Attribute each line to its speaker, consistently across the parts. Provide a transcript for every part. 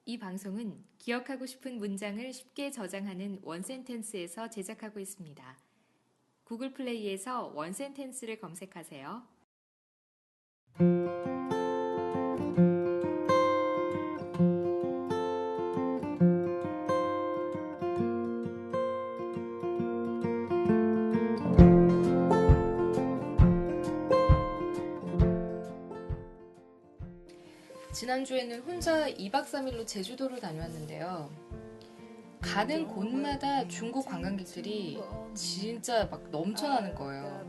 Speaker 1: 이 방송은 기억하고 싶은 문장을 쉽게 저장하는 원센텐스에서 제작하고 있습니다. 구글 플레이에서 원센텐스를 검색하세요. 지난주에는 혼자 2박 3일로 제주도를 다녀왔는데요. 가는 곳마다 중국 관광객들이 진짜 막 넘쳐나는 거예요.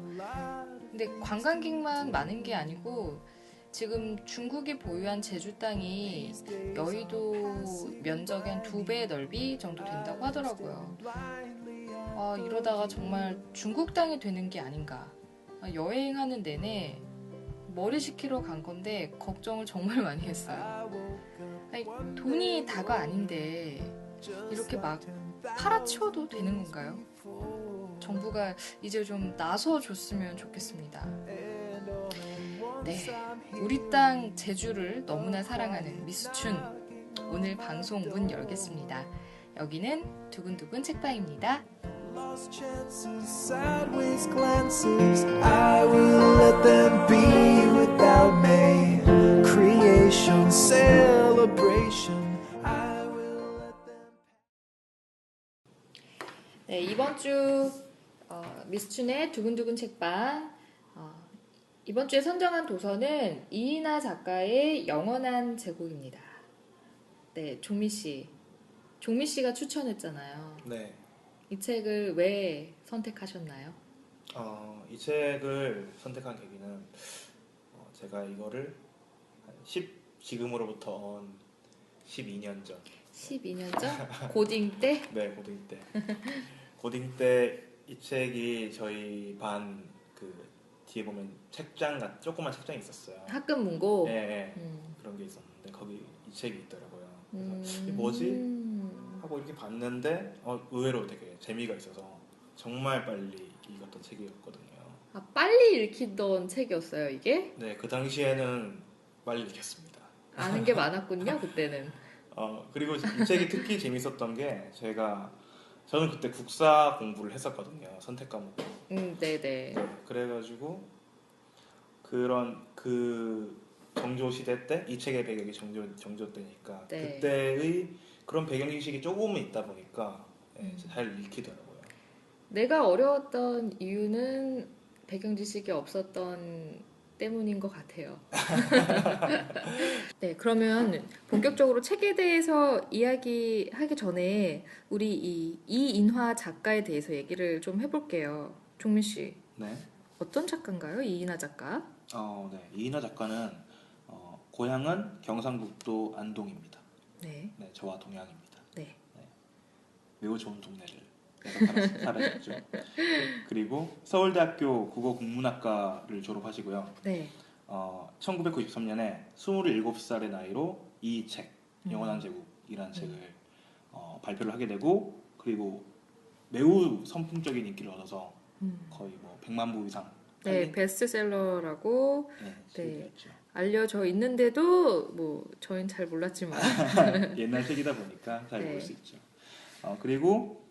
Speaker 1: 근데 관광객만 많은 게 아니고 지금 중국이 보유한 제주 땅이 여의도 면적의 한 2배 넓이 정도 된다고 하더라고요. 이러다가 정말 중국 땅이 되는 게 아닌가. 여행하는 내내 머리 식히러 간 건데 걱정을 정말 많이 했어요. 아니, 돈이 다가 아닌데 이렇게 막 팔아치워도 되는 건가요? 정부가 이제 좀 나서줬으면 좋겠습니다. 네, 우리 땅 제주를 너무나 사랑하는 미수춘, 오늘 방송 문 열겠습니다. 여기는 두근두근 책방입니다. Lost chances, sideways glances. I will let them be without me. Creation, celebration. I will let them. 네, 이번 주 미스춘의 두근두근 책방. 이번 주에 선정한 도서는 이인하 작가의 영원한 제국입니다. 네, 종미 씨가 추천했잖아요.
Speaker 2: 네.
Speaker 1: 이 책을 왜 선택하셨나요?
Speaker 2: 이 책을 선택한 계기는 제가 이거를 지금으로부터 12년 전.
Speaker 1: 12년 전? 고딩 때?
Speaker 2: 네, 고딩 때. 고딩 때 이 책이 저희 반 그 뒤에 보면 조그만 책장이 있었어요.
Speaker 1: 학급 문고?
Speaker 2: 네, 그런 게 있었는데 거기 이 책이 있더라고요. 그래서 이게 뭐지? 하고 이렇게 봤는데 의외로 되게 재미가 있어서 정말 빨리 읽었던 책이었거든요.
Speaker 1: 빨리 읽히던 책이었어요, 이게?
Speaker 2: 네, 그 당시에는 빨리 읽혔습니다.
Speaker 1: 아는 게 많았군요, 그때는.
Speaker 2: 그리고 이 책이 특히 재밌었던 게 저는 그때 국사 공부를 했었거든요. 선택 과목.
Speaker 1: 네네.
Speaker 2: 네, 그래가지고 그 정조 시대 때 이 책의 배경이 정조 때니까
Speaker 1: 네.
Speaker 2: 그때의 그런 배경 지식이 조금은 있다 보니까 잘 읽히더라고요.
Speaker 1: 내가 어려웠던 이유는 배경 지식이 없었던 때문인 것 같아요. 네, 그러면 본격적으로 책에 대해서 이야기하기 전에 우리 이인화 작가에 대해서 얘기를 좀 해볼게요. 종민 씨.
Speaker 2: 네.
Speaker 1: 어떤 작가인가요, 이인화 작가?
Speaker 2: 네. 이인하 작가는 고향은 경상북도 안동입니다.
Speaker 1: 네.
Speaker 2: 네, 저와 동양입니다.
Speaker 1: 네.
Speaker 2: 매우 좋은 동네를 내가 살았죠. 그리고 서울대학교 국어국문학과를 졸업하시고요.
Speaker 1: 네.
Speaker 2: 1993년에 27살의 나이로 이 책, 영원한 제국이라는 책을 발표를 하게 되고, 그리고 매우 선풍적인 인기를 얻어서 거의 100만 부 이상
Speaker 1: 네, 베스트셀러라고
Speaker 2: 네,
Speaker 1: 알려져 있는데도 저희는 잘 몰랐지만
Speaker 2: 옛날 책이다 보니까 잘 볼 수 있죠. 그리고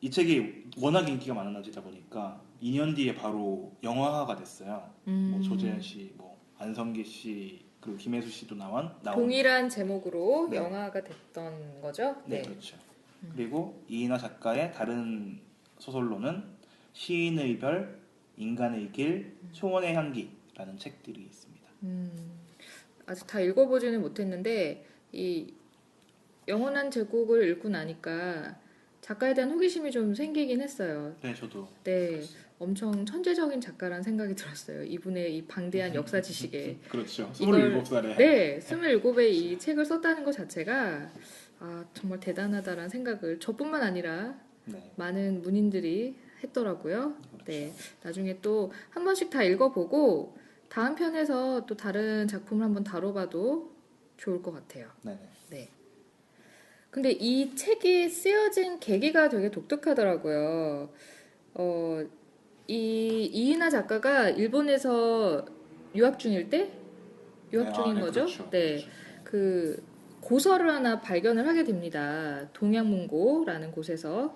Speaker 2: 이 책이 워낙 인기가 많아지다 보니까 2년 뒤에 바로 영화화가 됐어요. 조재현 씨, 안성기 씨, 그리고 김혜수 씨도 나온
Speaker 1: 동일한 제목으로 영화가 됐던 거죠?
Speaker 2: 네, 그렇죠. 그리고 이인하 작가의 다른 소설로는 시인의 별, 인간의 길, 초원의 향기라는 책들이 있습니다.
Speaker 1: 아직 다 읽어보지는 못했는데 이 영원한 제국을 읽고 나니까 작가에 대한 호기심이 좀 생기긴 했어요.
Speaker 2: 네, 저도.
Speaker 1: 네,
Speaker 2: 그렇습니다.
Speaker 1: 엄청 천재적인 작가라는 생각이 들었어요. 이분의 이 방대한 역사 지식에.
Speaker 2: 그렇죠. 27살에.
Speaker 1: 네, 27에 이 책을 썼다는 것 자체가 정말 대단하다라는 생각을 저뿐만 아니라 많은 문인들이 했더라고요.
Speaker 2: 그렇죠.
Speaker 1: 네, 나중에 또 한 번씩 다 읽어보고 다음 편에서 또 다른 작품을 한번 다뤄봐도 좋을 것 같아요.
Speaker 2: 네.
Speaker 1: 근데 이 책이 쓰여진 계기가 되게 독특하더라고요. 이인하 작가가 일본에서 유학 중일 때? 유학 중인 거죠?
Speaker 2: 그렇죠.
Speaker 1: 네.
Speaker 2: 그렇죠.
Speaker 1: 고서를 하나 발견을 하게 됩니다. 동양문고라는 곳에서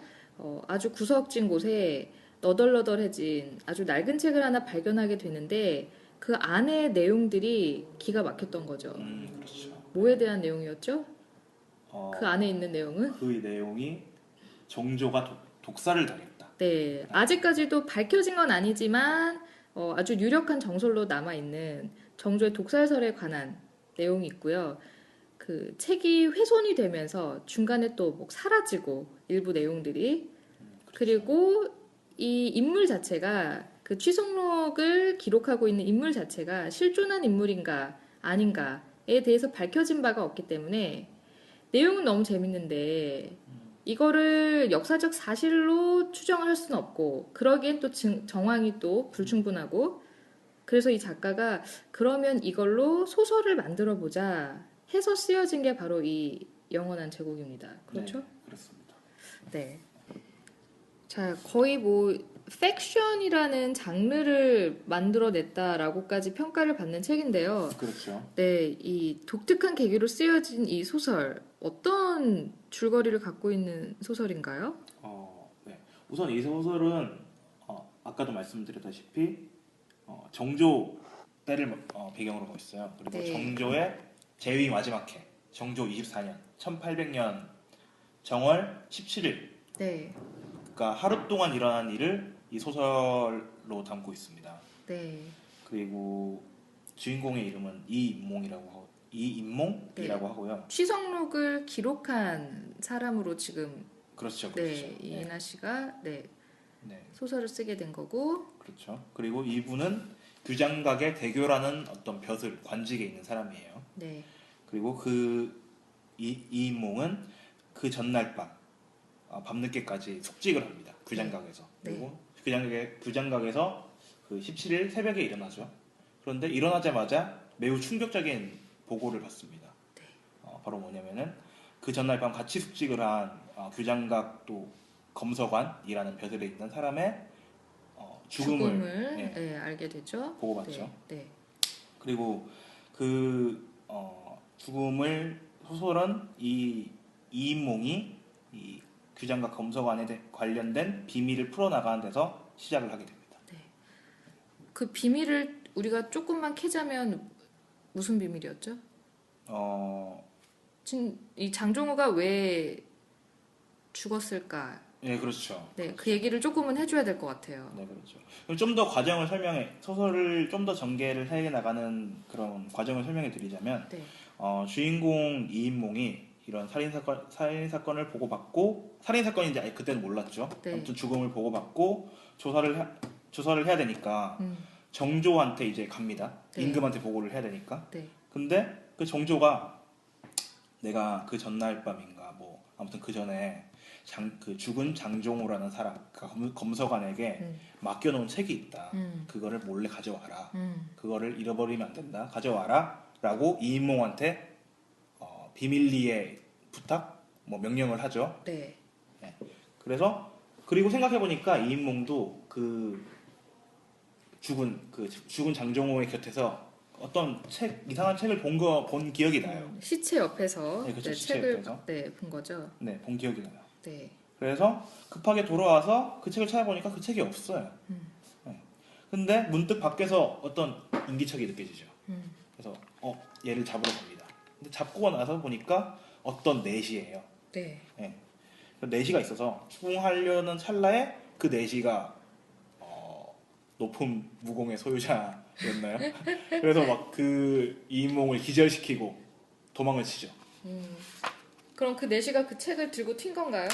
Speaker 1: 아주 구석진 곳에 너덜너덜해진 아주 낡은 책을 하나 발견하게 되는데 그 안의 내용들이 기가 막혔던 거죠.
Speaker 2: 그렇죠.
Speaker 1: 뭐에 대한 내용이었죠?
Speaker 2: 어,
Speaker 1: 그 안에 있는 내용은?
Speaker 2: 그 내용이 정조가 독사를 당했다.
Speaker 1: 네, 아직까지도 밝혀진 건 아니지만 아주 유력한 정설로 남아있는 정조의 독살설에 관한 내용이 있고요. 그 책이 훼손이 되면서 중간에 또 뭐 사라지고 일부 내용들이
Speaker 2: 그렇죠.
Speaker 1: 그리고 이 인물 자체가 그 취성록을 기록하고 있는 인물 자체가 실존한 인물인가 아닌가에 대해서 밝혀진 바가 없기 때문에 내용은 너무 재밌는데 이거를 역사적 사실로 추정할 수는 없고 그러기엔 또 정황이 또 불충분하고 그래서 이 작가가 그러면 이걸로 소설을 만들어 보자 해서 쓰여진 게 바로 이 영원한 제국입니다. 그렇죠?
Speaker 2: 네, 그렇습니다.
Speaker 1: 네. 자, 거의 뭐 팩션이라는 장르를 만들어냈다라고까지 평가를 받는 책인데요.
Speaker 2: 그렇죠.
Speaker 1: 네, 이 독특한 계기로 쓰여진 이 소설 어떤 줄거리를 갖고 있는 소설인가요?
Speaker 2: 네. 우선 이 소설은 아까도 말씀드렸다시피 정조 때를 배경으로 하고 있어요. 그리고
Speaker 1: 네.
Speaker 2: 정조의 제위 마지막 해, 정조 24년, 1800년 정월 17일.
Speaker 1: 네,
Speaker 2: 그러니까 하루 동안 일어난 일을 이 소설로 담고 있습니다.
Speaker 1: 네,
Speaker 2: 그리고 주인공의 이름은 이인몽이라고
Speaker 1: 네.
Speaker 2: 하고요.
Speaker 1: 취성록을 기록한 사람으로 지금
Speaker 2: 그렇죠, 그렇죠.
Speaker 1: 네, 이은하 씨가 네,
Speaker 2: 네,
Speaker 1: 소설을 쓰게 된 거고
Speaker 2: 그렇죠. 그리고 이분은 규장각의 대교라는 어떤 벼슬, 관직에 있는 사람이에요.
Speaker 1: 네,
Speaker 2: 그리고 이인몽은 그 전날 밤늦게까지 숙직을 합니다. 규장각에서.
Speaker 1: 네.
Speaker 2: 그리고 규장각에서 그 17일 새벽에 일어나죠. 그런데 일어나자마자 매우 충격적인 보고를 받습니다.
Speaker 1: 네.
Speaker 2: 바로 뭐냐면은 그 전날 밤 같이 숙직을 한 규장각 또 검서관이라는 벼슬에 있는 사람의 죽음을 예,
Speaker 1: 네, 알게 되죠.
Speaker 2: 보고받죠.
Speaker 1: 네, 네.
Speaker 2: 그리고 그 죽음을 소설은 이인몽이 이 규장각 검서관에 관련된 비밀을 풀어나가는 데서 시작을 하게 됩니다.
Speaker 1: 그 비밀을 우리가 조금만 캐자면 무슨 비밀이었죠? 이 장종우가 왜 죽었을까?
Speaker 2: 네, 그렇죠.
Speaker 1: 네, 그 얘기를 조금은 해줘야 될 것 같아요.
Speaker 2: 네, 그렇죠. 그럼 좀 더 과정을 소설을 좀 더 전개를 해 나가는 그런 과정을 설명해 드리자면,
Speaker 1: 네,
Speaker 2: 주인공 이인몽이 이런 살인 사건을 보고받고 살인 사건인지 그때는 몰랐죠.
Speaker 1: 네.
Speaker 2: 아무튼 죽음을 보고받고 조사를 해야 되니까 정조한테 이제 갑니다.
Speaker 1: 네.
Speaker 2: 임금한테 보고를 해야 되니까.
Speaker 1: 네,
Speaker 2: 근데 그 정조가 내가 그 전날 밤인가 뭐 아무튼 그 전에 그 죽은 장종호라는 사람, 그 검서관에게 맡겨놓은 책이 있다. 그거를 몰래 가져와라. 그거를 잃어버리면 안 된다. 가져와라. 라고 이인몽한테 비밀리에 부탁, 뭐 명령을 하죠.
Speaker 1: 네,
Speaker 2: 네. 그리고 생각해보니까 이인몽도 그 죽은 장종호의 곁에서 어떤 이상한 책을 본 기억이 나요.
Speaker 1: 시체 옆에서
Speaker 2: 네, 그쵸,
Speaker 1: 네,
Speaker 2: 시체
Speaker 1: 책을
Speaker 2: 옆에서.
Speaker 1: 네, 본 거죠.
Speaker 2: 네, 본 기억이 나요.
Speaker 1: 네,
Speaker 2: 그래서 급하게 돌아와서 그 책을 찾아보니까 그 책이 없어요. 네. 근데 문득 밖에서 어떤 인기척이 느껴지죠. 그래서 얘를 잡으러 갑니다. 근데 잡고 나서 보니까 어떤 내시예요.
Speaker 1: 네,
Speaker 2: 네. 그 내시가 있어서 추궁하려는 찰나에 그 내시가 높은 무공의 소유자였나요? 그래서 막 그 이인몽을 기절시키고 도망을 치죠.
Speaker 1: 그럼 그 내시가 그 책을 들고 튄 건가요?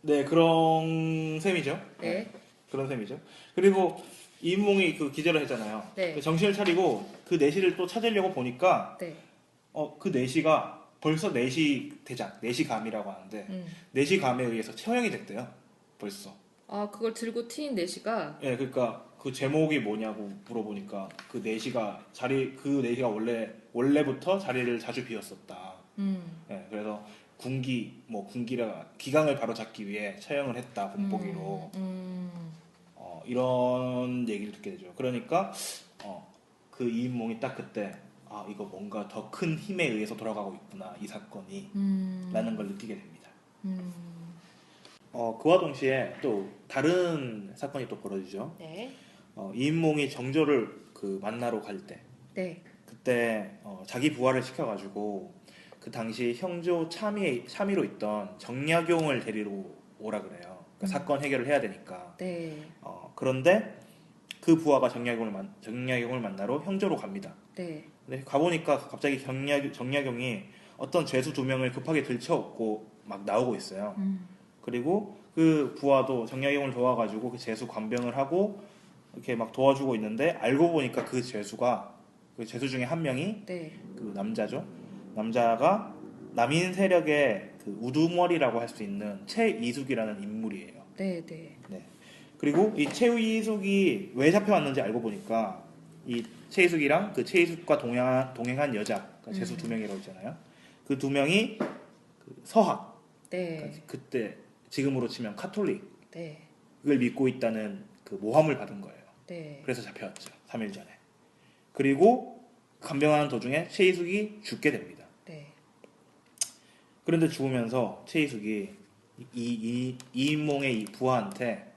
Speaker 2: 네, 그런 셈이죠.
Speaker 1: 네,
Speaker 2: 그런 셈이죠. 그리고 이인몽이 그 기절을 했잖아요.
Speaker 1: 네.
Speaker 2: 그 정신을 차리고 그 내시를 또 찾으려고 보니까
Speaker 1: 네,
Speaker 2: 그 내시가 벌써 내시 대장, 내시감이라고 하는데 내시감에 의해서 처형이 됐대요. 벌써.
Speaker 1: 아 그걸 들고 튄 내시가
Speaker 2: 예, 그러니까 그 제목이 뭐냐고 물어보니까 그 내시가 원래부터 자리를 자주 비웠었다. 예, 그래서 기강을 바로잡기 위해 처형을 했다 본보기로. 이런 얘기를 듣게 되죠. 그러니까 그 이인몽이 딱 그때 아, 이거 뭔가 더 큰 힘에 의해서 돌아가고 있구나, 이 사건이. 라는 걸 느끼게 됩니다. 그와 동시에 또 다른 사건이 또 벌어지죠.
Speaker 1: 네.
Speaker 2: 이인몽이 정조를 그 만나러 갈 때,
Speaker 1: 네.
Speaker 2: 그때 자기 부하를 시켜가지고 그 당시 형조 참의로 있던 정약용을 데리러 오라 그래요. 그러니까 사건 해결을 해야 되니까.
Speaker 1: 네.
Speaker 2: 그런데 그 부하가 정약용을 만나러 형조로 갑니다.
Speaker 1: 네.
Speaker 2: 근데 가보니까 갑자기 정약용이 어떤 죄수 2명을 급하게 들쳐업고 막 나오고 있어요. 그리고 그 부하도 정약용을 도와가지고 그 죄수 관병을 하고 이렇게 막 도와주고 있는데, 알고 보니까 그 죄수 중에 한 명이
Speaker 1: 네.
Speaker 2: 그 남자죠. 남자가 남인 세력의 그 우두머리라고 할 수 있는 최이숙이라는 인물이에요.
Speaker 1: 네. 네.
Speaker 2: 네. 그리고 이 최이숙이 왜 잡혀왔는지 알고 보니까 이 최이숙이랑 그 최이숙과 동행한 여자, 그러니까 죄수 2명이라고 있잖아요. 그 2명이 그 서학,
Speaker 1: 네.
Speaker 2: 그러니까 그때 지금으로 치면 카톨릭을
Speaker 1: 네.
Speaker 2: 믿고 있다는 그 모함을 받은 거예요.
Speaker 1: 네.
Speaker 2: 그래서 잡혀왔죠. 3일 전에. 그리고 간병하는 도중에 최이숙이 죽게 됩니다.
Speaker 1: 네.
Speaker 2: 그런데 죽으면서 최이숙이 이인몽의 이 부하한테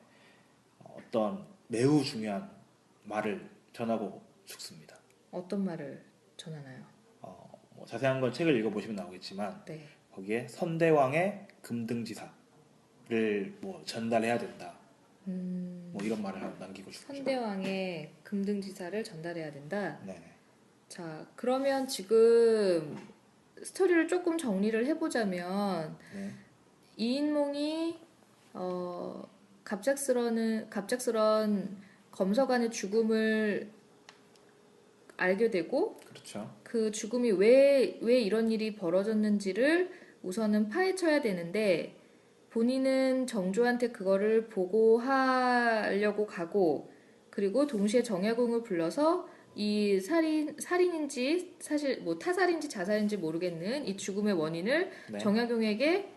Speaker 2: 어떤 매우 중요한 말을 전하고 죽습니다.
Speaker 1: 어떤 말을 전하나요?
Speaker 2: 뭐 자세한 건 책을 읽어보시면 나오겠지만,
Speaker 1: 네.
Speaker 2: 거기에 선대왕의 금등지사를 뭐 전달해야 된다, 뭐 이런 말을 남기고 죽죠.
Speaker 1: 선대왕의 금등지사를 전달해야 된다.
Speaker 2: 네.
Speaker 1: 자, 그러면 지금 스토리를 조금 정리를 해보자면
Speaker 2: 네.
Speaker 1: 이인몽이 갑작스런 검서관의 죽음을 알게 되고,
Speaker 2: 그렇죠.
Speaker 1: 그 죽음이 왜 이런 일이 벌어졌는지를 우선은 파헤쳐야 되는데, 본인은 정조한테 그거를 보고하려고 가고, 그리고 동시에 정약용을 불러서 이 살인인지 사실 뭐 타살인지 자살인지 모르겠는 이 죽음의 원인을
Speaker 2: 네.
Speaker 1: 정약용에게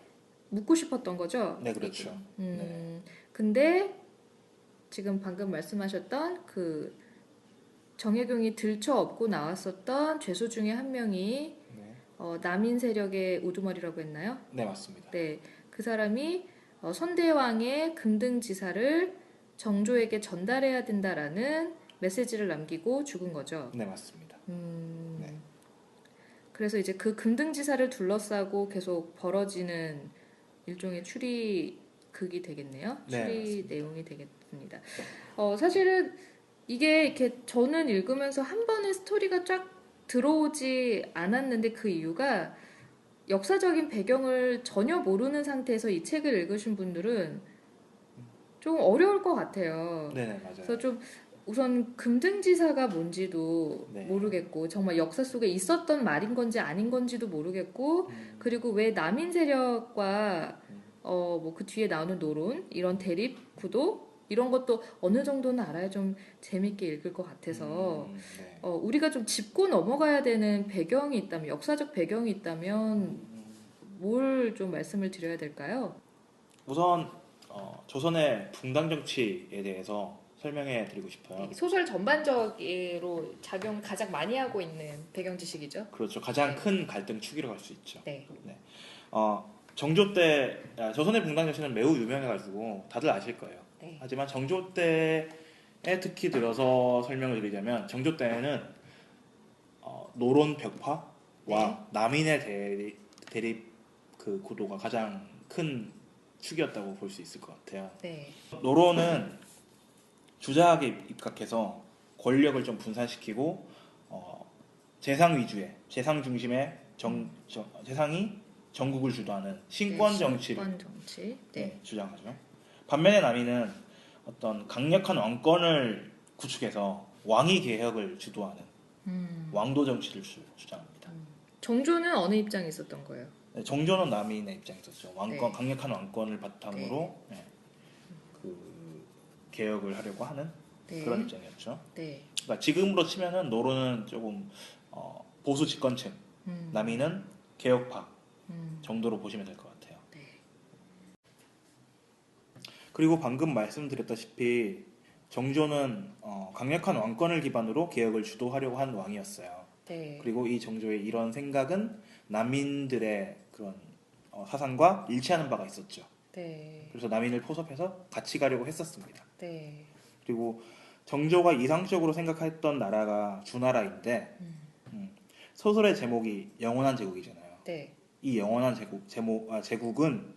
Speaker 1: 묻고 싶었던 거죠.
Speaker 2: 네, 그렇죠. 네.
Speaker 1: 근데 지금 방금 말씀하셨던 그 정약용이 들쳐업고 나왔었던 죄수 중에 한 명이
Speaker 2: 네.
Speaker 1: 남인 세력의 우두머리라고 했나요?
Speaker 2: 네, 맞습니다.
Speaker 1: 네, 그 사람이 선대왕의 금등지사를 정조에게 전달해야 된다라는 메시지를 남기고 죽은 거죠.
Speaker 2: 네, 맞습니다. 네.
Speaker 1: 그래서 이제 그 금등지사를 둘러싸고 계속 벌어지는 일종의 추리극이 되겠네요.
Speaker 2: 네,
Speaker 1: 추리
Speaker 2: 맞습니다.
Speaker 1: 내용이 되겠습니다. 사실은 이게 이렇게 저는 읽으면서 한 번에 스토리가 쫙 들어오지 않았는데, 그 이유가 역사적인 배경을 전혀 모르는 상태에서 이 책을 읽으신 분들은 좀 어려울 것 같아요.
Speaker 2: 네네, 맞아요.
Speaker 1: 그래서 좀 우선 금등지사가 뭔지도
Speaker 2: 네.
Speaker 1: 모르겠고, 정말 역사 속에 있었던 말인 건지 아닌 건지도 모르겠고, 그리고 왜 남인 세력과 뭐 그 뒤에 나오는 노론, 이런 대립 구도 이런 것도 어느 정도는 알아야 좀 재밌게 읽을 것 같아서
Speaker 2: 네.
Speaker 1: 우리가 좀 짚고 넘어가야 되는 배경이 있다면, 역사적 배경이 있다면 뭘 좀 말씀을 드려야 될까요?
Speaker 2: 우선 조선의 붕당 정치에 대해서 설명해 드리고 싶어요.
Speaker 1: 소설 전반적으로 작용을 가장 많이 하고 있는 배경 지식이죠.
Speaker 2: 그렇죠. 가장 큰 갈등 축이라고 할 수 있죠.
Speaker 1: 네.
Speaker 2: 정조 때 조선의 붕당 정치는 매우 유명해가지고 다들 아실 거예요.
Speaker 1: 네.
Speaker 2: 하지만 정조 때에 특히 들어서 설명을 드리자면, 정조 때에는 노론 벽파와
Speaker 1: 네.
Speaker 2: 남인의 대립 그 구도가 가장 큰 축이었다고 볼 수 있을 것 같아요.
Speaker 1: 네.
Speaker 2: 노론은 주자에게 입각해서 권력을 좀 분산시키고 재상 위주의, 재상 중심의 재상이 전국을 주도하는 신권 정치를
Speaker 1: 신권 정치. 네.
Speaker 2: 주장하죠. 반면에 남인은 어떤 강력한 왕권을 구축해서 왕위 개혁을 주도하는 왕도 정치를 주장합니다.
Speaker 1: 정조는 어느 입장에 있었던 거예요?
Speaker 2: 네, 정조는 남인의 입장에 있었죠.
Speaker 1: 네.
Speaker 2: 강력한 왕권을 바탕으로 그 개혁을 하려고 하는
Speaker 1: 네.
Speaker 2: 그런 입장이었죠.
Speaker 1: 네.
Speaker 2: 그러니까 지금으로 치면은 노론은 조금 보수 집권층, 남인은 개혁파 정도로 보시면 될 것 같아요.
Speaker 1: 네.
Speaker 2: 그리고 방금 말씀드렸다시피 정조는 강력한 왕권을 기반으로 개혁을 주도하려고 한 왕이었어요.
Speaker 1: 네.
Speaker 2: 그리고 이 정조의 이런 생각은 남인들의 그런 사상과 일치하는 바가 있었죠.
Speaker 1: 네.
Speaker 2: 그래서 남인을 포섭해서 같이 가려고 했었습니다.
Speaker 1: 네.
Speaker 2: 그리고 정조가 이상적으로 생각했던 나라가 주나라인데 소설의 제목이 영원한 제국이잖아요.
Speaker 1: 네.
Speaker 2: 이 영원한 제국은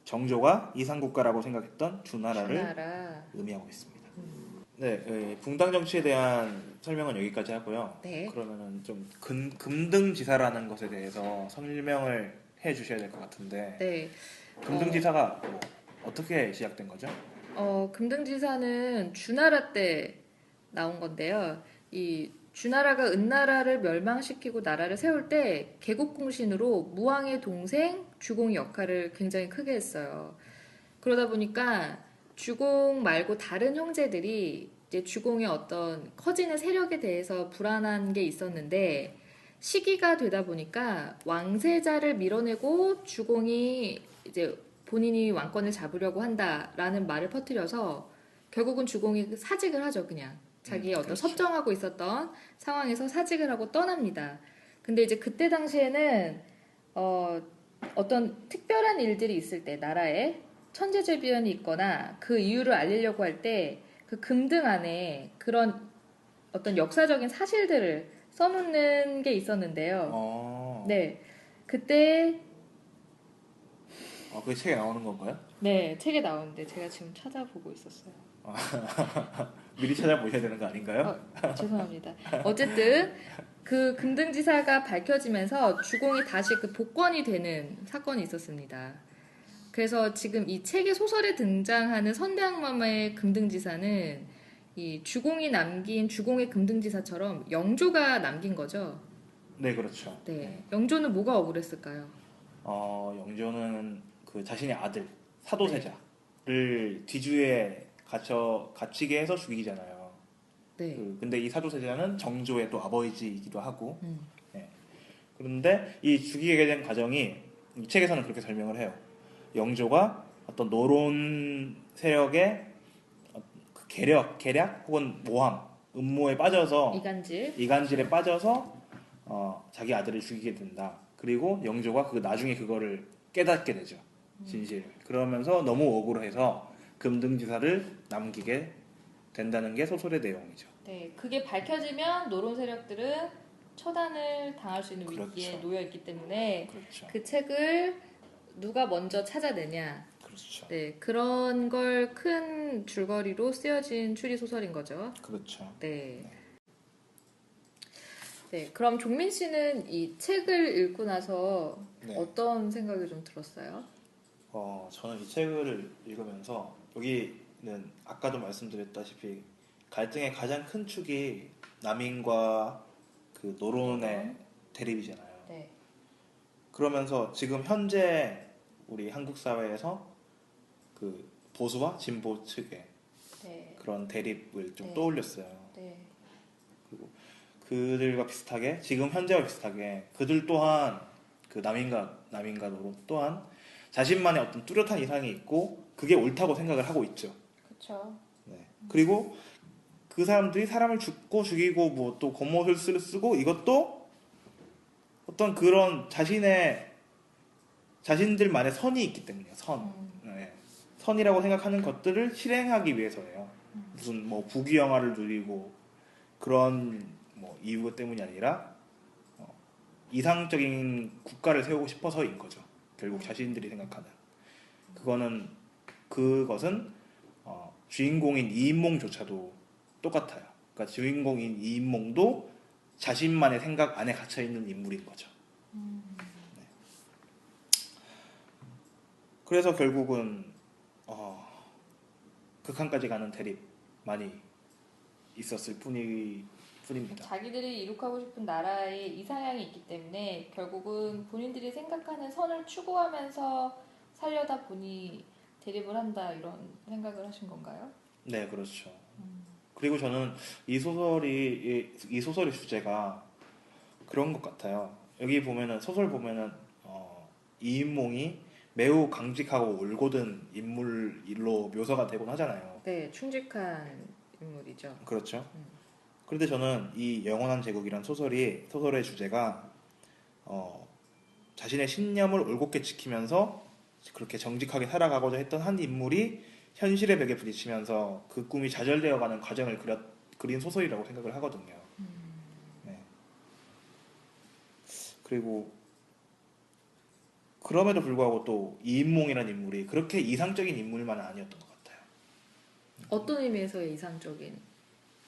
Speaker 2: 정조가 이상국가라고 생각했던 주나라를
Speaker 1: 주나라.
Speaker 2: 의미하고 있습니다. 네, 붕당 정치에 대한 설명은 여기까지 하고요.
Speaker 1: 네.
Speaker 2: 그러면은 좀 금등지사라는 것에 대해서 설명을 해주셔야 될 것 같은데.
Speaker 1: 네.
Speaker 2: 금등지사가 뭐 어떻게 시작된 거죠?
Speaker 1: 금등지사는 주나라 때 나온 건데요. 이 주나라가 은나라를 멸망시키고 나라를 세울 때 개국공신으로 무왕의 동생 주공의 역할을 굉장히 크게 했어요. 그러다 보니까 주공 말고 다른 형제들이 이제 주공의 어떤 커지는 세력에 대해서 불안한 게 있었는데 시기가 되다 보니까 왕세자를 밀어내고 주공이 이제 본인이 왕권을 잡으려고 한다라는 말을 퍼뜨려서 결국은 주공이 사직을 하죠, 그냥. 자기의 어떤
Speaker 2: 그렇죠.
Speaker 1: 섭정하고 있었던 상황에서 사직을 하고 떠납니다. 근데 이제 그때 당시에는 어떤 특별한 일들이 있을 때 나라에 천재재비원이 있거나 그 이유를 알리려고 할 때 그 금등 안에 그런 어떤 역사적인 사실들을 써놓는 게 있었는데요. 네, 그때
Speaker 2: 그게 책에 나오는 건가요?
Speaker 1: 네 책에 나오는데 제가 지금 찾아보고 있었어요.
Speaker 2: 미리 찾아보셔야 되는 거 아닌가요?
Speaker 1: 죄송합니다. 어쨌든 그 금등지사가 밝혀지면서 주공이 다시 그 복권이 되는 사건이 있었습니다. 그래서 지금 이 책의 소설에 등장하는 선대악마의 금등지사는 이 주공이 남긴 주공의 금등지사처럼 영조가 남긴 거죠.
Speaker 2: 네, 그렇죠.
Speaker 1: 네. 영조는 뭐가 억울했을까요?
Speaker 2: 영조는 그 자신의 아들 사도세자를 뒤주에 갇히게 해서 죽이잖아요.
Speaker 1: 네.
Speaker 2: 근데 이 사도세자는 정조의 또 아버지이기도 하고. 네. 그런데 이 죽이게 된 과정이 이 책에서는 그렇게 설명을 해요. 영조가 어떤 노론 세력의 그 계략 혹은 모함, 음모에 빠져서 이간질에 빠져서 자기 아들을 죽이게 된다. 그리고 영조가 나중에 그거를 깨닫게 되죠. 진실을. 그러면서 너무 억울해서 금등지사를 남기게 된다는 게 소설의 내용이죠.
Speaker 1: 네, 그게 밝혀지면 노론 세력들은 처단을 당할 수 있는
Speaker 2: 그렇죠.
Speaker 1: 위기에 놓여 있기 때문에
Speaker 2: 그렇죠.
Speaker 1: 그 책을 누가 먼저 찾아내냐.
Speaker 2: 그렇죠.
Speaker 1: 네, 그런 걸 큰 줄거리로 쓰여진 추리 소설인 거죠.
Speaker 2: 그렇죠.
Speaker 1: 네. 네, 그럼 종민 씨는 이 책을 읽고 나서
Speaker 2: 네.
Speaker 1: 어떤 생각이 좀 들었어요?
Speaker 2: 저는 이 책을 읽으면서 여기는 아까도 말씀드렸다시피 갈등의 가장 큰 축이 남인과 그 노론의 대립이잖아요.
Speaker 1: 네.
Speaker 2: 그러면서 지금 현재 우리 한국 사회에서 그 보수와 진보 측의
Speaker 1: 네.
Speaker 2: 그런 대립을 좀
Speaker 1: 네.
Speaker 2: 떠올렸어요.
Speaker 1: 네.
Speaker 2: 그리고 그들과 비슷하게 지금 현재와 비슷하게 그들 또한 그 남인과 노론 또한 자신만의 어떤 뚜렷한 이상이 있고 그게 옳다고 생각을 하고 있죠.
Speaker 1: 그렇죠.
Speaker 2: 네. 그리고 그 사람들이 사람을 죽이고 뭐 또 검모술수를 쓰고 이것도 어떤 그런 자신들만의 선이 있기 때문이에요. 네. 선이라고 생각하는 것들을 실행하기 위해서예요. 무슨 뭐 부귀영화를 누리고 그런 뭐 이유 때문이 아니라 이상적인 국가를 세우고 싶어서인 거죠. 결국 자신들이 생각하는 그것은 주인공인 이인몽조차도 똑같아요. 그러니까 주인공인 이인몽도 자신만의 생각 안에 갇혀 있는 인물인 거죠. 네. 그래서 결국은 극한까지 가는 대립만이 있었을 뿐입니다.
Speaker 1: 자기들이 이룩하고 싶은 나라에 이상향이 있기 때문에 결국은 본인들이 생각하는 선을 추구하면서 살려다 보니 대립을 한다 이런 생각을 하신 건가요?
Speaker 2: 네, 그렇죠. 그리고 저는 이 소설의 주제가 그런 것 같아요. 여기 보면은 소설 보면은 이인몽이 매우 강직하고 올곧은 인물로 묘사가 되곤 하잖아요.
Speaker 1: 네, 충직한 인물이죠.
Speaker 2: 그렇죠. 그런데 저는 이 영원한 제국이란 소설의 주제가 자신의 신념을 올곧게 지키면서 그렇게 정직하게 살아가고자 했던 한 인물이 현실의 벽에 부딪히면서 그 꿈이 좌절되어가는 과정을 그린 소설이라고 생각을 하거든요. 네. 그리고 그럼에도 불구하고 또 이인몽이라는 인물이 그렇게 이상적인 인물만은 아니었던 것 같아요.
Speaker 1: 어떤 의미에서의 이상적인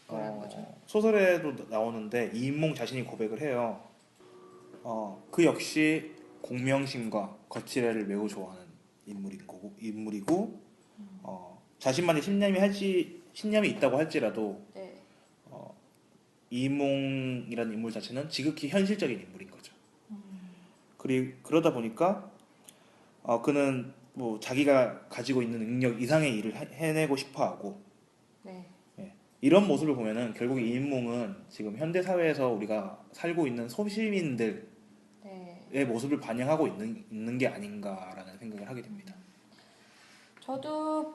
Speaker 1: 거라는 거죠?
Speaker 2: 소설에도 나오는데 이인몽 자신이 고백을 해요. 그 역시 공명심과 거칠애를 매우 좋아하는 인물이고 자신만의 신념이 있다고 할지라도
Speaker 1: 네.
Speaker 2: 이인몽이라는 인물 자체는 지극히 현실적인 인물인 거죠. 그러다 보니까 그는 뭐 자기가 가지고 있는 능력 이상의 일을 해내고 싶어하고
Speaker 1: 네.
Speaker 2: 예. 이런 모습을 보면은 결국 이인몽은 지금 현대 사회에서 우리가 살고 있는 소시민들의
Speaker 1: 네.
Speaker 2: 모습을 반영하고 있는 게 아닌가라는 생각을 하게 됩니다.
Speaker 1: 저도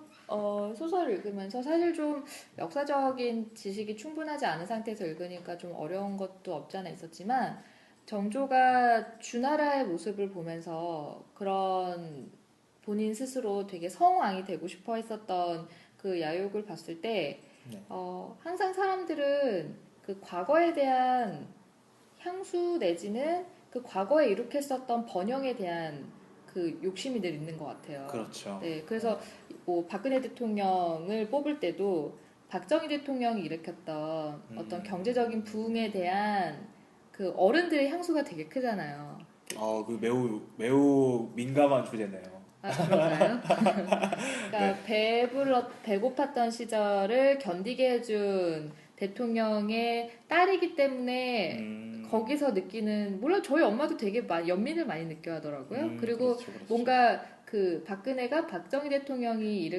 Speaker 1: 소설을 읽으면서 사실 좀 역사적인 지식이 충분하지 않은 상태에서 읽으니까 좀 어려운 것도 없지 않아 있었지만 정조가 주나라의 모습을 보면서 그런 본인 스스로 되게 성왕이 되고 싶어 했었던 그 야욕을 봤을 때
Speaker 2: 네.
Speaker 1: 항상 사람들은 그 과거에 대한 향수 내지는 그 과거에 일으켰었던 번영에 대한 그 욕심이 늘 있는 것 같아요.
Speaker 2: 그렇죠.
Speaker 1: 네, 그래서 뭐 박근혜 대통령을 뽑을 때도 박정희 대통령이 일으켰던 어떤 경제적인 부흥에 대한 그 어른들의 향수가 되게 크잖아요.
Speaker 2: 그 매우 민감한 주제네요.
Speaker 1: 아, 그런가요?
Speaker 2: 네.
Speaker 1: 그러니까 배고팠던 시절을 견디게 해준 대통령의 딸이기 때문에 거기서 느끼는, 물론 저희 엄마도 되게 연민을 많이 느껴 하더라고요. 그리고
Speaker 2: 그렇죠, 그렇죠.
Speaker 1: 뭔가 그 박근혜가 박정희 대통령이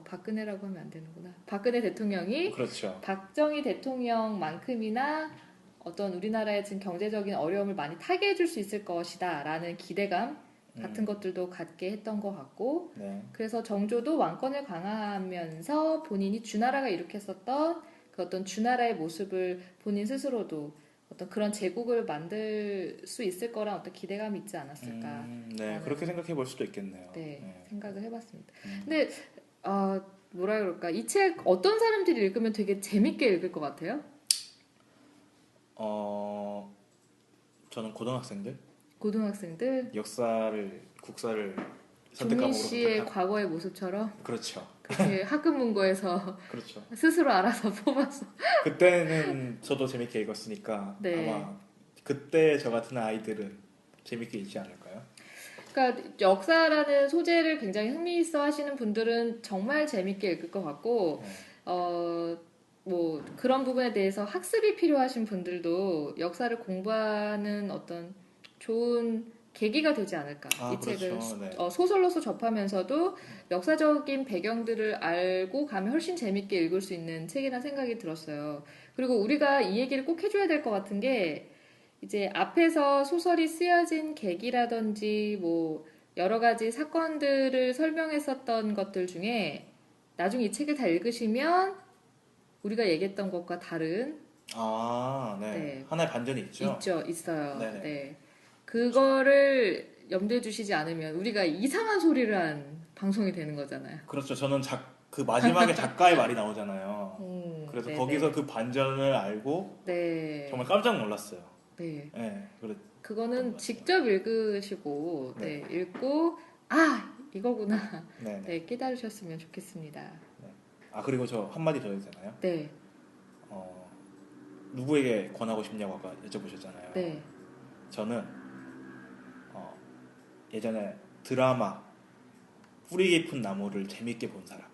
Speaker 1: 박근혜라고 하면 안 되는구나. 박근혜 대통령이
Speaker 2: 그렇죠.
Speaker 1: 박정희 대통령만큼이나 어떤 우리나라의 지금 경제적인 어려움을 많이 타개해 줄 수 있을 것이다 라는 기대감 같은 것들도 갖게 했던 것 같고,
Speaker 2: 네.
Speaker 1: 그래서 정조도 왕권을 강화하면서 본인이 주나라가 일으켰었던 그 어떤 주나라의 모습을 본인 스스로도 어떤 그런 제국을 만들 수 있을 거란 어떤 기대감이 있지 않았을까.
Speaker 2: 네, 그렇게 생각해 볼 수도 있겠네요.
Speaker 1: 네,
Speaker 2: 네.
Speaker 1: 생각을 해봤습니다. 근데 뭐라 그럴까, 이 책 어떤 사람들이 읽으면 되게 재밌게 읽을 것 같아요?
Speaker 2: 저는 고등학생들
Speaker 1: 고등학생들,
Speaker 2: 국사를
Speaker 1: 종민
Speaker 2: 선택과목으로
Speaker 1: 씨의 과거의 모습처럼
Speaker 2: 그렇죠.
Speaker 1: 그렇게 학급문고에서
Speaker 2: 그렇죠.
Speaker 1: 스스로 알아서 뽑아서.
Speaker 2: 그때는 저도 재밌게 읽었으니까
Speaker 1: 네.
Speaker 2: 아마 그때 저 같은 아이들은 재밌게 읽지 않을까요?
Speaker 1: 그러니까 역사라는 소재를 굉장히 흥미있어 하시는 분들은 정말 재밌게 읽을 것 같고, 뭐 그런 부분에 대해서 학습이 필요하신 분들도 역사를 공부하는 어떤 좋은 계기가 되지 않을까. 이 책을
Speaker 2: 그렇죠. 네.
Speaker 1: 소설로서 접하면서도 역사적인 배경들을 알고 가면 훨씬 재밌게 읽을 수 있는 책이라는 생각이 들었어요. 그리고 우리가 이 얘기를 꼭 해줘야 될 것 같은 게, 이제 앞에서 소설이 쓰여진 계기라든지 뭐 여러 가지 사건들을 설명했었던 것들 중에 나중에 이 책을 다 읽으시면 우리가 얘기했던 것과 다른,
Speaker 2: 네.
Speaker 1: 네,
Speaker 2: 하나의 반전이 있죠.
Speaker 1: 있어요.
Speaker 2: 네네.
Speaker 1: 네. 그거를 염두에 두시지 않으면 우리가 이상한 소리를 한 방송이 되는 거잖아요.
Speaker 2: 그렇죠. 저는 그 마지막에 작가의 말이 나오잖아요. 그래서
Speaker 1: 네네.
Speaker 2: 거기서 그 반전을 알고
Speaker 1: 네.
Speaker 2: 정말 깜짝 놀랐어요.
Speaker 1: 네.
Speaker 2: 네,
Speaker 1: 그거는 직접 읽으시고,
Speaker 2: 네.
Speaker 1: 읽고, 이거구나.
Speaker 2: 네.
Speaker 1: 네, 깨달으셨으면 좋겠습니다.
Speaker 2: 네. 그리고 저 한마디 더 해도 되나요?
Speaker 1: 네.
Speaker 2: 누구에게 권하고 싶냐고 아까 여쭤보셨잖아요.
Speaker 1: 네.
Speaker 2: 저는 예전에 드라마 뿌리 깊은 나무를 재밌게 본 사람.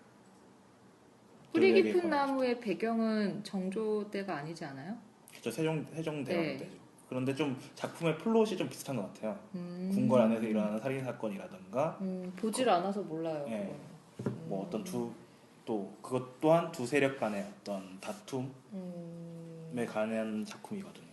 Speaker 1: 뿌리
Speaker 2: 들에게
Speaker 1: 깊은
Speaker 2: 권하고
Speaker 1: 나무의 배경은 정조 때가 아니지 않아요?
Speaker 2: 싶다. 세종대왕
Speaker 1: 네.
Speaker 2: 때죠. 그런데 좀 작품의 플롯이 좀 비슷한 것 같아요. 궁궐 안에서 일어나는 살인 사건이라든가.
Speaker 1: 보질 않아서 몰라요.
Speaker 2: 네.
Speaker 1: 그거는.
Speaker 2: 뭐 어떤 그것 또한 두 세력 간의 어떤 다툼에 관한 작품이거든요.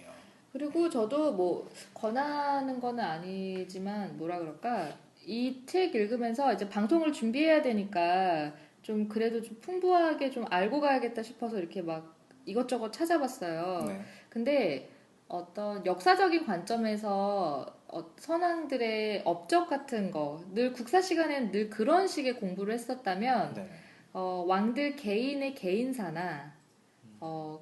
Speaker 1: 그리고 저도 뭐 권하는 거는 아니지만 뭐라 그럴까, 이 책 읽으면서 이제 방송을 준비해야 되니까 좀 그래도 좀 풍부하게 좀 알고 가야겠다 싶어서 이렇게 막 이것저것 찾아봤어요.
Speaker 2: 네.
Speaker 1: 근데 어떤 역사적인 관점에서 선왕들의 업적 같은 거, 늘 국사 시간에는 늘 그런 식의 공부를 했었다면,
Speaker 2: 네.
Speaker 1: 왕들 개인의 개인사나,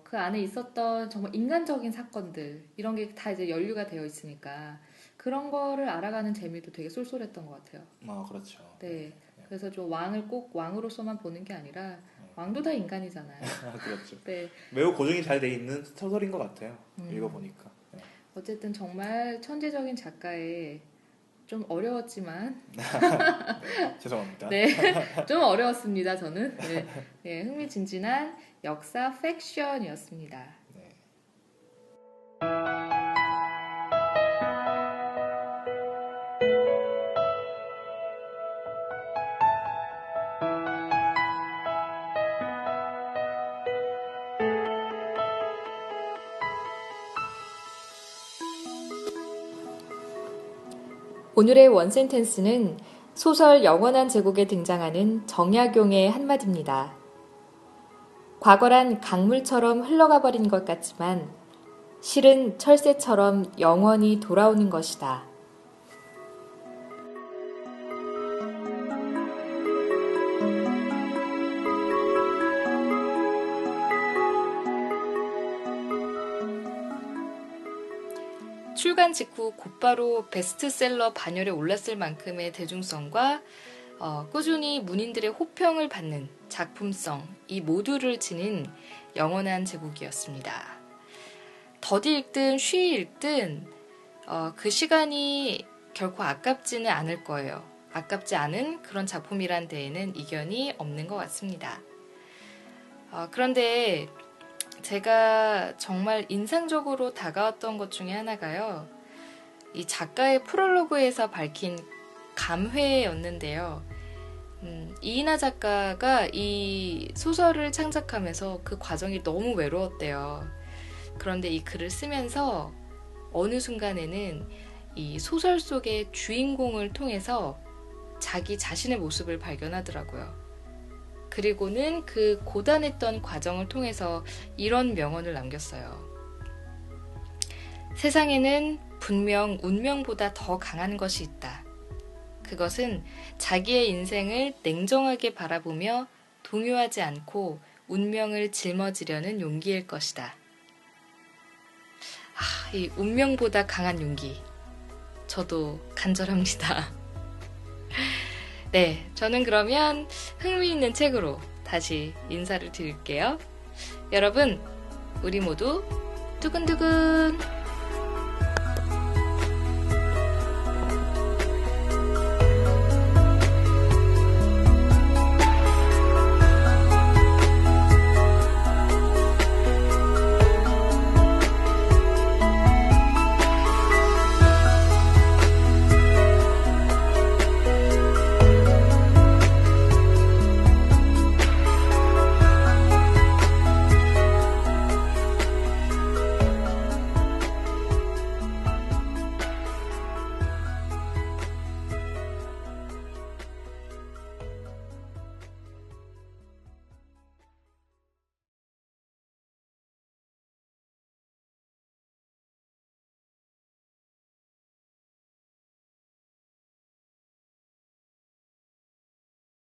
Speaker 1: 그 안에 있었던 정말 인간적인 사건들, 이런 게 다 이제 연류가 되어 있으니까, 그런 거를 알아가는 재미도 되게 쏠쏠했던 것 같아요.
Speaker 2: 그렇죠.
Speaker 1: 네. 그래서 좀 왕을 꼭 왕으로서만 보는 게 아니라, 왕도 다 인간이잖아요.
Speaker 2: 그렇죠.
Speaker 1: 네.
Speaker 2: 매우 고증이 잘 돼 있는 소설인 것 같아요. 읽어보니까. 네.
Speaker 1: 어쨌든 정말 천재적인 작가의 좀 어려웠지만
Speaker 2: 네, 죄송합니다.
Speaker 1: 네, 좀 어려웠습니다. 저는 네, 네, 흥미진진한 역사 팩션이었습니다.
Speaker 2: 네.
Speaker 1: 오늘의 원센텐스는 소설 영원한 제국에 등장하는 정약용의 한마디입니다. 과거란 강물처럼 흘러가 버린 것 같지만 실은 철새처럼 영원히 돌아오는 것이다. 출간 직후 곧바로 베스트셀러 반열에 올랐을 만큼의 대중성과 꾸준히 문인들의 호평을 받는 작품성, 이 모두를 지닌 영원한 제국이었습니다. 더디 읽든 쉬이 읽든 그 시간이 결코 아깝지는 않을 거예요. 아깝지 않은 그런 작품이란 데에는 이견이 없는 것 같습니다. 그런데 제가 정말 인상적으로 다가왔던 것 중에 하나가요. 이 작가의 프롤로그에서 밝힌 감회였는데요. 이인하 작가가 이 소설을 창작하면서 그 과정이 너무 외로웠대요. 그런데 이 글을 쓰면서 어느 순간에는 이 소설 속의 주인공을 통해서 자기 자신의 모습을 발견하더라고요. 그리고는 그 고단했던 과정을 통해서 이런 명언을 남겼어요. 세상에는 분명 운명보다 더 강한 것이 있다. 그것은 자기의 인생을 냉정하게 바라보며 동요하지 않고 운명을 짊어지려는 용기일 것이다. 이 운명보다 강한 용기. 저도 간절합니다. 네, 저는 그러면 흥미있는 책으로 다시 인사를 드릴게요. 여러분, 우리 모두 두근두근